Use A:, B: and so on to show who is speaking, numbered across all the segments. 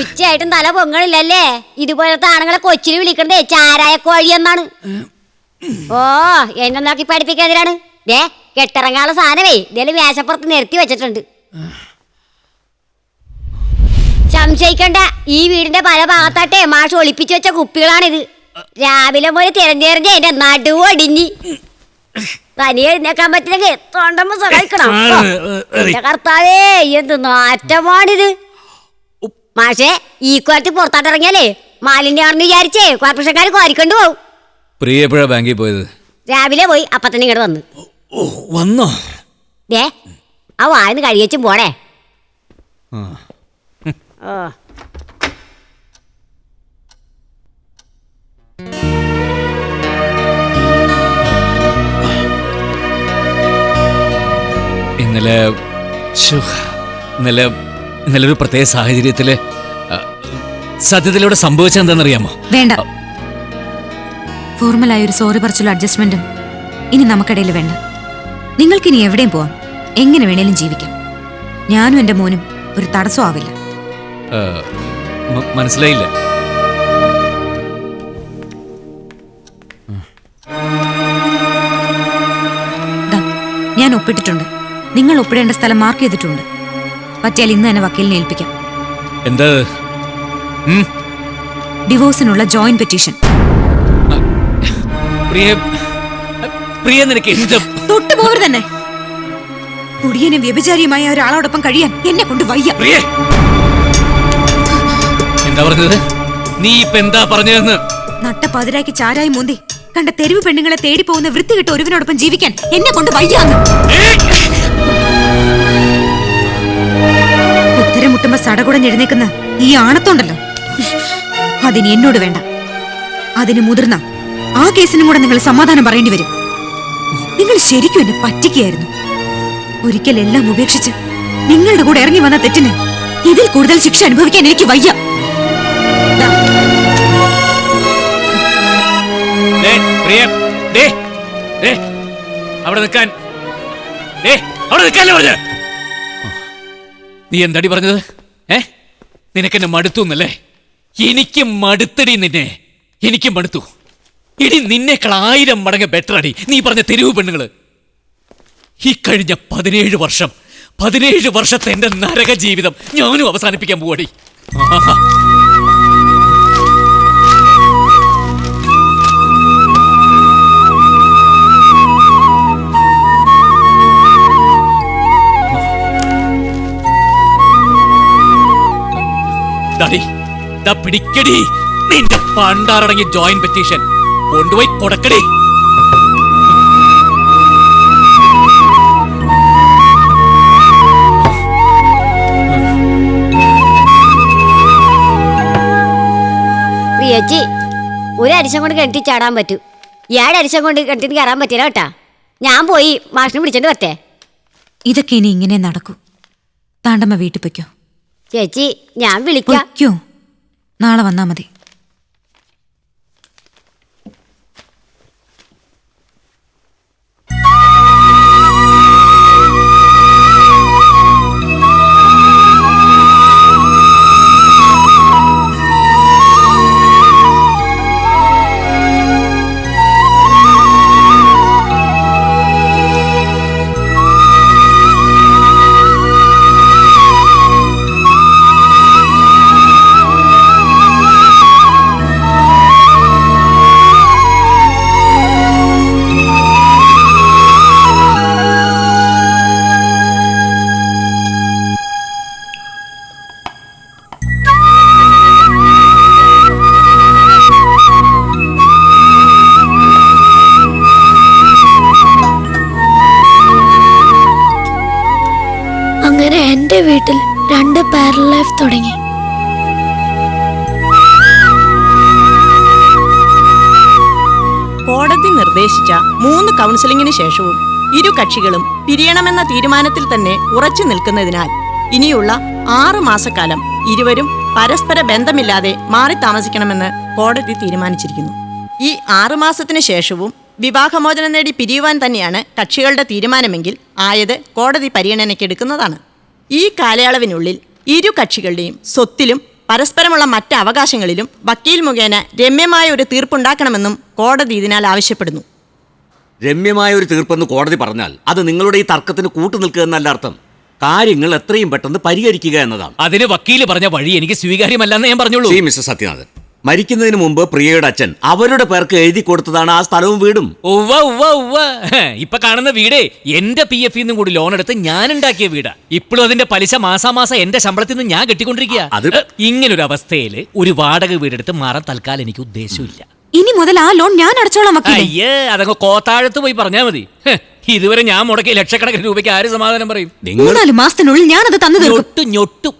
A: ഉച്ചയായിട്ടും തല പൊങ്ങണില്ലല്ലേ? ഇതുപോലത്തെ ആണുങ്ങളെ കൊച്ചിന് വിളിക്കണ്ടേ ചാരായ കോഴി എന്നാണ്. ഓ, എന്നെ നോക്കി പഠിപ്പിക്കാതിരാണ്. ദേ കെട്ടിറങ്ങാനുള്ള സാധനമേ ഇതേലും മേശപ്പുറത്ത് നിരത്തി വെച്ചിട്ടുണ്ട്. സംശയിക്കണ്ട, ഈ വീടിന്റെ പല ഭാഗത്താട്ടെ മാഷ് ഒളിപ്പിച്ചു വെച്ച കുപ്പികളാണിത്. രാവിലെ പോലെ തിരഞ്ഞെറിഞ്ഞ് എന്റെ നടുവടിഞ്ഞി തനി എഴുന്നേക്കാൻ പറ്റില്ലെങ്കിൽ തൊണ്ടമ്മ സഹായിക്കണം. കർത്താവേ, എന്ത് നാറ്റമാണിത്. മാഷേ, ഈ കോലത്തിൽ പുറത്താട്ടിറങ്ങിയാലേ മാലിന്യാണെന്ന് വിചാരിച്ചേ കോർപ്പറേഷൻകാർ കോരിക്കൊണ്ടു പോകും.
B: പ്രിയപ്പോഴാ ബാങ്കിൽ പോയത്?
A: രാവിലെ പോയി, അപ്പത്തന്നെ ഇങ്ങോട്ട് വന്നു.
B: വന്നോ?
A: ദേ ആ വായന്ന് കഴിയച്ചും പോടേ.
B: ഇന്നലെ ഒരു പ്രത്യേക സാഹചര്യത്തില് സത്യത്തിലൂടെ സംഭവിച്ചെന്താണെന്നറിയാമോ?
C: വേണ്ട, ഫോർമലായ ഒരു സോറി പറച്ചിലും അഡ്ജസ്റ്റ്മെന്റും ഇനി നമുക്കിടയിൽ വേണ്ട. നിങ്ങൾക്കിനി എവിടെയും പോവാം, എങ്ങനെ വേണേലും ജീവിക്കാം. ഞാനും എന്റെ മോനും ഒരു തടസ്സം ആവില്ല.
B: മനസ്സിലായില്ല.
C: ഞാൻ ഒപ്പിട്ടിട്ടുണ്ട്. നിങ്ങൾ ഒപ്പിടേണ്ട സ്ഥലം മാർക്ക് ചെയ്തിട്ടുണ്ട്. പറ്റിയാൽ ഇന്ന് തന്നെ വക്കീലിനെ ഏൽപ്പിക്കാം.
B: എന്താ?
C: ഡിവോഴ്സിനുള്ള ജോയിന്റ് പെറ്റീഷൻ. തൊട്ടുപോകരുത് തന്നെ. കുടിയനും വ്യഭിചാരിയുമായ ഒരാളോടൊപ്പം കഴിയാൻ എന്നെ കൊണ്ട് വയ്യ.
B: എന്താ പറഞ്ഞത്? നീ ഇപ്പൊ എന്താ പറഞ്ഞതെന്ന്?
C: നട്ടപ്പാതിരാക്കി ചാരായി മുന്തി കണ്ട തെരുവ് പെണ്ണുങ്ങളെ തേടി പോകുന്ന വൃത്തികെട്ട ഒരുവനോടൊപ്പം ജീവിക്കാൻ എന്നെ കൊണ്ട് വയ്യാന്ന്. ഉത്തരം മുട്ടുമ്പോ സടകുടഞ്ഞെഴുന്നേക്കുന്ന ഈ ആണത്തോണ്ടല്ലോ, അതിന് എന്നോട് വേണ്ട. അതിന് മുതിർന്ന ആ കേസിനും കൂടെ നിങ്ങൾ സമാധാനം പറയേണ്ടി വരും. നിങ്ങൾ ശരിക്കും എന്നെ പറ്റിക്കുകയായിരുന്നു. ഒരിക്കൽ എല്ലാം ഉപേക്ഷിച്ച് നിങ്ങളുടെ കൂടെ ഇറങ്ങി വന്ന തെറ്റിന് ഇതിൽ കൂടുതൽ ശിക്ഷ അനുഭവിക്കാൻ എനിക്ക് വയ്യ.
B: നീ എന്താടി പറഞ്ഞത്? നിനക്കെന്നെ മടുത്തു എന്നല്ലേ? എനിക്ക് മടുത്തടി നിന്നെ. എനിക്കും മടുത്തു. ഇനി നിന്നേക്കാൾ 1000 മടങ്ങ് ബെറ്റർ അടി നീ പറഞ്ഞ തെരുവ് പെണ്ണുങ്ങള്. ഈ കഴിഞ്ഞ 17 വർഷത്തെ എന്റെ നരക ജീവിതം ഞാനും അവസാനിപ്പിക്കാൻ പോവാടി. പിടിക്കടി നിന്റെ പണ്ടാറടങ്ങിയ ജോയിന്റ് പെറ്റീഷൻ കൊണ്ടുപോയി കൊടുക്കടി.
A: പ്രിയച്ചി, ഒരു അരിശം കൊണ്ട് കിണറ്റി ചാടാൻ പറ്റൂ. 7 അരിശം കൊണ്ട് കിണറ്റിന് കയറാൻ പറ്റില്ല കേട്ടാ. ഞാൻ പോയി മാഷിനെ വിളിച്ചോണ്ട് വരട്ടെ.
C: ഇതൊക്കെ ഇനി ഇങ്ങനെ നടക്കൂ. താണ്ടമ്മ വീട്ടിൽ പൊയ്ക്കോ.
A: ചേച്ചി, ഞാൻ വിളിക്കാം.
C: നാളെ വന്നാ മതി.
D: എന്റെ വീട്ടിൽ 2 പാരലൽ ലൈഫ് തുടങ്ങി.
E: കോടതി നിർദ്ദേശിച്ച 3 കൗൺസിലിംഗിന് ശേഷവും ഇരു കക്ഷികളും പിരിയണമെന്ന തീരുമാനത്തിൽ തന്നെ ഉറച്ചു നിൽക്കുന്നതിനാൽ ഇനിയുള്ള 6 മാസക്കാലം ഇരുവരും പരസ്പര ബന്ധമില്ലാതെ മാറി താമസിക്കണമെന്ന് കോടതി തീരുമാനിച്ചിരിക്കുന്നു. ഈ 6 മാസത്തിന് ശേഷവും വിവാഹമോചനം നേടി പിരിയുവാൻ തന്നെയാണ് കക്ഷികളുടെ തീരുമാനമെങ്കിൽ ആയത് കോടതി പരിഗണനയ്ക്കെടുക്കുന്നതാണ്. ഈ കാലയളവിനുള്ളിൽ ഇരു കക്ഷികളുടെയും സ്വത്തിലും പരസ്പരമുള്ള മറ്റ് അവകാശങ്ങളിലും വക്കീൽ മുഖേന രമ്യമായ ഒരു തീർപ്പുണ്ടാക്കണമെന്നും കോടതി ഇതിനാൽ ആവശ്യപ്പെടുന്നു.
F: രമ്യമായ ഒരു തീർപ്പെന്ന് കോടതി പറഞ്ഞാൽ അത് നിങ്ങളുടെ ഈ തർക്കത്തിന് കൂട്ടുനിൽക്കുക എന്നല്ല അർത്ഥം. കാര്യങ്ങൾ എത്രയും പെട്ടെന്ന് പരിഹരിക്കുക എന്നതാണ്.
B: അതിന് വക്കീല് പറഞ്ഞ വഴി എനിക്ക് സ്വീകാര്യമല്ലെന്ന് ഞാൻ പറഞ്ഞോളൂ.
F: മിസ്റ്റർ സത്യനാഥൻ, മരിക്കുന്നതിന് മുമ്പ് പ്രിയയുടെ അച്ഛൻ അവരുടെ പേർക്ക് എഴുതി കൊടുത്തതാണ് ആ സ്ഥലവും വീടും.
B: ഇപ്പൊ കാണുന്ന വീടേ എന്റെ PF നിന്നും കൂടി ലോൺ എടുത്ത് ഞാൻ ഉണ്ടാക്കിയ വീടാ. ഇപ്പോഴും അതിന്റെ പലിശ മാസാമാസം എന്റെ ശമ്പളത്തിൽ നിന്ന് ഞാൻ കെട്ടിക്കൊണ്ടിരിക്കുക. ഇങ്ങനൊരു അവസ്ഥയില് ഒരു വാടക വീടെടുത്ത് മാറാൻ തൽക്കാലം എനിക്ക് ഉദ്ദേശമില്ല.
C: ഇനി മുതൽ ആ ലോൺ ഞാൻ അടച്ചോളാം വക്കീലേ.
B: അയ്യേ, അതങ്ങ് കോത്താഴത്ത് പോയി പറഞ്ഞാ മതി. ഇതുവരെ ഞാൻ മുടക്കിയ ലക്ഷക്കണക്കിന് രൂപയ്ക്ക് ആര് സമാധാനം പറയും?
C: 3-4 മാസത്തിനുള്ളിൽ ഞാനത് തന്നു തീർക്കും.
B: ഞൊട്ടും.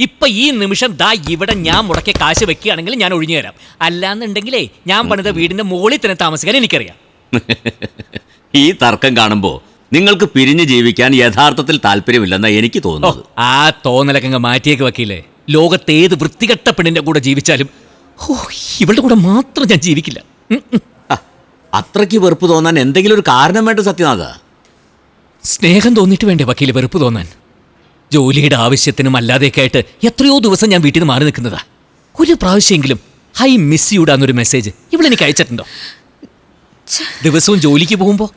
B: ഇപ്പൊ ഈ നിമിഷം ദാ ഇവിടെ ഞാൻ മുടക്കിയ കാശ് വെക്കുകയാണെങ്കിൽ ഞാൻ ഒഴിഞ്ഞു തരാം. അല്ലാന്നുണ്ടെങ്കിലേ ഞാൻ പണിത വീടിന്റെ മുകളിൽ തന്നെ താമസിക്കാൻ എനിക്കറിയാം.
F: ഈ തർക്കം കാണുമ്പോ നിങ്ങൾക്ക് പിരിഞ്ഞു ജീവിക്കാൻ യഥാർത്ഥത്തിൽ താല്പര്യമില്ലെന്നാ എനിക്ക് തോന്നുന്നത്.
B: ആ തോന്നലൊക്കെ അങ്ങ് മാറ്റിയേക്ക് വക്കീലേ. ലോകത്തേത് വൃത്തികെട്ട പെണ്ണിന്റെ കൂടെ ജീവിച്ചാലും ഇവളുടെ കൂടെ മാത്രം ഞാൻ ജീവിക്കില്ല.
F: അത്രയ്ക്ക് വെറുപ്പ് തോന്നാൻ എന്തെങ്കിലും ഒരു കാരണം വേണ്ട സത്യനാഥ.
B: സ്നേഹം തോന്നിയിട്ട് വേണ്ടേ വക്കീല് വെറുപ്പ് തോന്നാൻ? ജോലിയുടെ ആവശ്യത്തിനും അല്ലാതെയൊക്കെ ആയിട്ട് എത്രയോ ദിവസം ഞാൻ വീട്ടിൽ നിന്ന് മാറി നിൽക്കുന്നതാ. ഒരു പ്രാവശ്യമെങ്കിലും ഹൈ മിസ് യൂടാന്നൊരു മെസ്സേജ് ഇവളെനിക്ക് അയച്ചിട്ടുണ്ടോ? ദിവസവും ജോലിക്ക് പോകുമ്പോൾ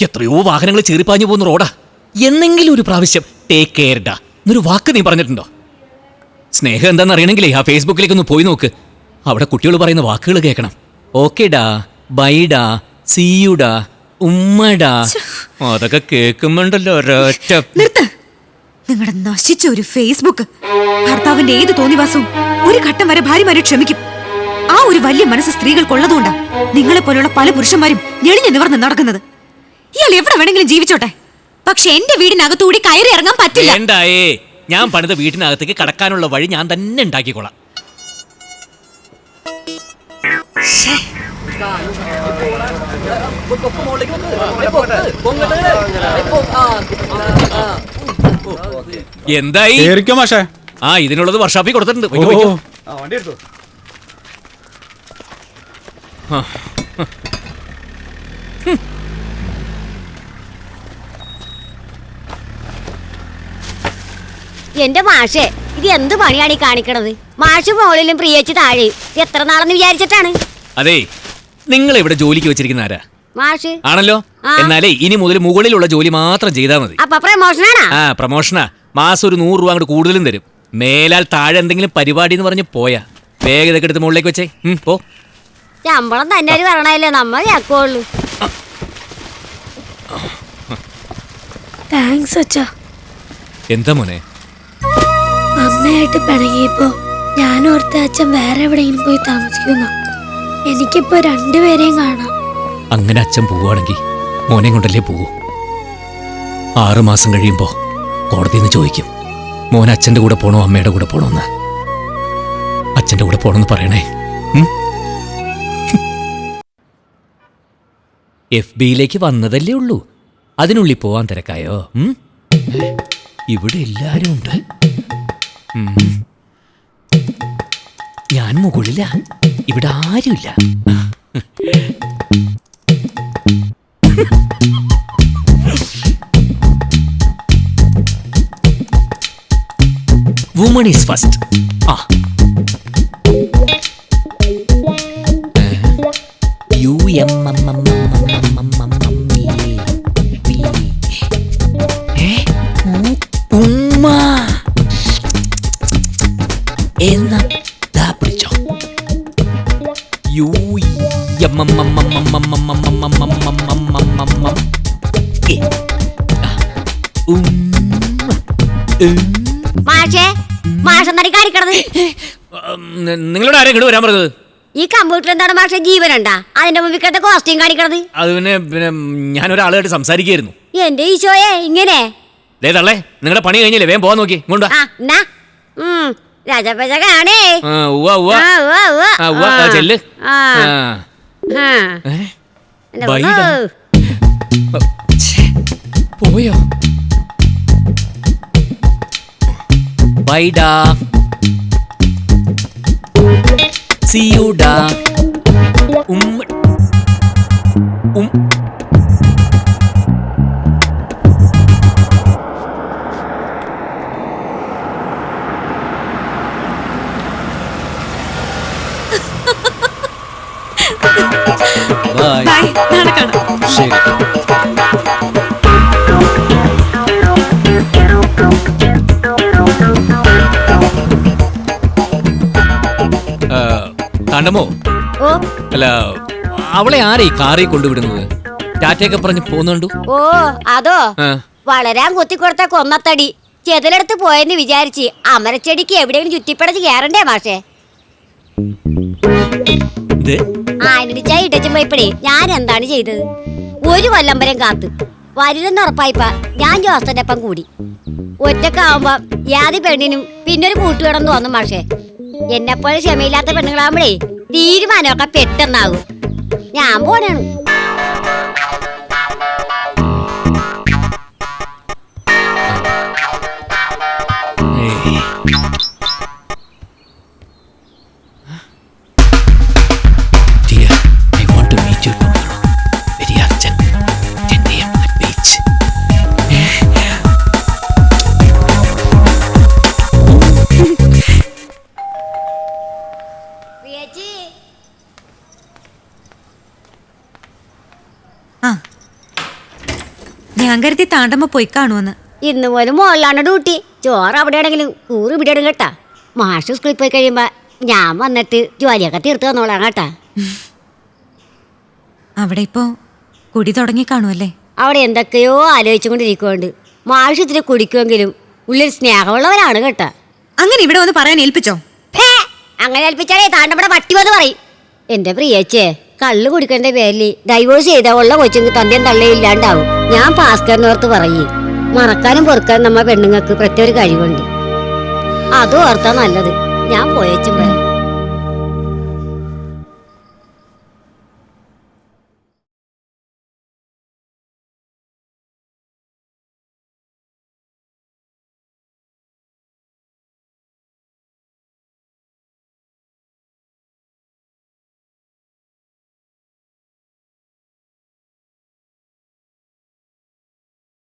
B: എത്രയോ വാഹനങ്ങൾ ചീറിപ്പാഞ്ഞു പോകുന്ന റോഡാ. എന്നെങ്കിലും ഒരു പ്രാവശ്യം ടേക്ക് കെയർ ഡാ എന്നൊരു വാക്ക് നീ പറഞ്ഞിട്ടുണ്ടോ? സ്നേഹം എന്താണെന്ന് അറിയണമെങ്കിലേ ആ ഫേസ്ബുക്കിലേക്കൊന്ന് പോയി നോക്ക്. അവിടെ കുട്ടികൾ പറയുന്ന വാക്കുകൾ കേൾക്കണം. ഓക്കേടാ, ബൈഡാ, സീയുടാ, ഉമ്മടാ, അതൊക്കെ കേൾക്കുമ്പോണ്ടല്ലോ ഒരൊറ്റ.
C: നിങ്ങളുടെ നശിച്ച ഒരു ഫേസ്ബുക്ക്. ഭർത്താവിന്റെ ഏത് തോന്നിവാസവും ഒരു ഘട്ടം വരെ ഭാര്യമാരെ ക്ഷമിക്കും. ആ ഒരു വലിയ മനസ്സ് സ്ത്രീകൾക്കുള്ളതുകൊണ്ടാ നിങ്ങളെ പോലുള്ള പല പുരുഷന്മാരും ഞെളിഞ്ഞു നിവർന്ന് നടക്കുന്നത്. ഇയാൾ എവിടെ വേണമെങ്കിലും ജീവിച്ചോട്ടെ, പക്ഷെ എന്റെ വീടിനകത്തുകൂടി കയറി ഇറങ്ങാൻ പറ്റില്ല.
B: വേണ്ടായേ, ഞാൻ പണിത വീട്ടിനകത്തേക്ക് കടക്കാനുള്ള വഴി ഞാൻ തന്നെ ഉണ്ടാക്കിക്കോളാം. എന്തായി? ആ, ഇതിനുള്ളത് വർഷാപ്പിൽ കൊടുത്തിട്ടുണ്ട്.
A: എന്റെ മാഷേ, ഇത് എന്ത് പണിയാണ് ഈ കാണിക്കണത്? മാഷ് മോളിലും പ്രിയച്ച് താഴെ എത്ര നാളെന്ന് വിചാരിച്ചിട്ടാണ്?
B: അതെ, നിങ്ങൾ ഇവിടെ ജോലിക്ക് വെച്ചിരിക്കുന്ന ആരാ?
A: മാഷ്
B: ആണല്ലോ. എന്നാലേ ഇനി മുതൽ മുകളിലുള്ള ജോലി മാത്രം ചെയ്താൽ മതി.
A: അപ്പൊ പ്രമോഷനാണോ?
B: ആ, പ്രമോഷനാ. മാസം ഒരു 100 രൂപ അങ്ങോട്ട് കൂടുതലും തരും. മേലാൽ താഴെ എന്തെങ്കിലും പരിപാടി എന്ന് പറഞ്ഞ് പോയാ വേഗം ഇതൊക്കെ എടുത്ത് മുകളിലേക്ക് വെച്ചേ. പോ.
A: ശമ്പളം തന്നെ ഒരു വരണല്ലേ, നമ്മൾ കേക്കുള്ളൂ.
D: താങ്ക്സ് അച്ഛാ.
B: എന്താ മോനെ?
D: അമ്മയായിട്ട് പിണങ്ങിയപ്പോ ഞാൻ ഓർത്ത അച്ഛൻ വേറെ എവിടെയെങ്കിലും പോയി താമസിക്കുന്ന. എനിക്കിപ്പോ 2 പേരെയും കാണാം.
B: അങ്ങനെ അച്ഛൻ പോവുകയാണെങ്കിൽ മോനെ കൊണ്ടല്ലേ പോവൂ. 6 മാസം കഴിയുമ്പോ കോടതിയിൽ നിന്ന് ചോദിക്കും, മോൻ അച്ഛൻ്റെ കൂടെ പോണോ അമ്മയുടെ കൂടെ പോണോന്ന്. അച്ഛൻ്റെ കൂടെ പോണെന്ന് പറയണേ. FBയിലേക്ക് വന്നതല്ലേ ഉള്ളൂ, അതിനുള്ളിൽ പോവാൻ തിരക്കായോ? ഇവിടെ എല്ലാരും ഉണ്ട്. ഞാൻ മുകളില, ഇവിടെ ആരുമില്ല. Woman is first. എന്നാ പിടിച്ചോ.
A: മാഷേ, മാഷെന്നടി കാണിക്കണത്.
B: നിങ്ങളോട് ആരെയും ഇങ്ങോട്ട് വരാൻ പറഞ്ഞത്?
A: ഈ കമ്പ്യൂട്ടർ എന്താണ് മാഷെ ജീവനുണ്ടാ? അതിന്റെ മുമ്പിൽ കോസ്റ്റ്യൂം കാണിക്കണത്?
B: അത് പിന്നെ ഞാനൊരാളായിട്ട് സംസാരിക്കായിരുന്നു.
A: എന്റെ ഈശോയെ, ഇങ്ങനെ
B: തള്ളേ, നിങ്ങളുടെ പണി കഴിഞ്ഞില്ലേ? വേഗം പോവാൻ നോക്കി. കൊണ്ടാ
A: രാജപ്പച്ച കാണേ.
B: ചെല്ല്. പോയോ? ബൈഡാ, see you da. ഉമ്മ ഉം ബൈ.
C: ബൈ, നാളെ കാണാം.
B: ശരി. കണ്ടമോ
A: ഓ
B: അല്ല അവളെ ആരെ ഈ കാറിൽ കൊണ്ടുവിടുന്നത്? ടാറ്റയൊക്കെ പറഞ്ഞ് പോകുന്നുണ്ടു.
A: ഓ അതോ
B: ആ.
A: വളരാൻ കുത്തിക്കൊടുത്ത കൊന്നത്തടി ചെതിലെടുത്ത് പോയെന്ന് വിചാരിച്ച് അമരച്ചെടിക്ക് എവിടെയെങ്കിലും ചുറ്റിപ്പടച്ച് കയറണ്ടേ മാഷേ?
B: ഇത്
A: ആനിച്ചായി ഇടച്ചു പോയപ്പോഴേ ഞാൻ എന്താണ് ചെയ്തത്? ഒരു കൊല്ലം വരെ കാത്ത് വരുതെന്ന് ഉറപ്പായിപ്പ ഞാൻ ജോസന്റെ ഒപ്പം കൂടി. ഒറ്റക്കാവുമ്പോ യാതി പെണ്ണിനും പിന്നൊരു കൂട്ടുവേണം തോന്നും മാഷേ. എന്നെപ്പോലെ ക്ഷമയില്ലാത്ത പെണ്ണുങ്ങളാകുമ്പോഴേ തീരുമാനമൊക്കെ പെട്ടെന്നാകും. ഞാൻ പോണാണ്.
B: ഏയ്. Dear, I want to meet you tomorrow. Very urgent. 10 AM at beach.
C: ആ, ഞാൻ കരുതി താണ്ടമ്മ പോയി കാണുമെന്ന്.
A: ഇന്ന് പോലും മോളിലാണ് ഡ്യൂട്ടി. ചോറ് അവിടെയാണെങ്കിലും കൂറ് ഇവിടെ ഇടും കേട്ടാ. മാഷ് സ്കൂളിൽ പോയി കഴിയുമ്പോ ഞാൻ വന്നിട്ട് ജോലിയൊക്കെ തീർത്ത് തന്നോളാം കേട്ടാ.
C: അവിടെ ഇപ്പോ കുടി തുടങ്ങി കാണുമല്ലേ?
A: അവിടെ എന്തൊക്കെയോ ആലോചിച്ചുകൊണ്ടിരിക്കുന്നുണ്ട്. മാഷ് ഇത്തിരി കുടിക്കുമെങ്കിലും ഉള്ളിൽ സ്നേഹമുള്ളവരാണ് കേട്ടാ.
C: അങ്ങനെ ഇവിടെ വന്ന് പറയാൻ ഏൽപ്പിച്ചോ?
A: ഫേ, അങ്ങനെ ഏൽപ്പിച്ചാലേ താണ്ടവിടെ പട്ടി വന്ന് പറയും. എന്റെ പ്രിയച്ചേ, കള്ളു കുടിക്കേണ്ട പേരിൽ ഡൈവോഴ്സ് ചെയ്ത ഉള്ള കൊച്ചുങ്ങൾക്ക് തന്റെയും തള്ളയും ഇല്ലാണ്ടാവും. ഞാൻ ഭാസ്കറിനോർത്ത് പറയും, മറക്കാനും പൊറുക്കാനും നമ്മ പെണ്ണുങ്ങൾക്ക് പ്രത്യേക ഒരു കഴിവുണ്ട്. അതും ഓർത്താ നല്ലത്. ഞാൻ പോയേച്ചും വരാം.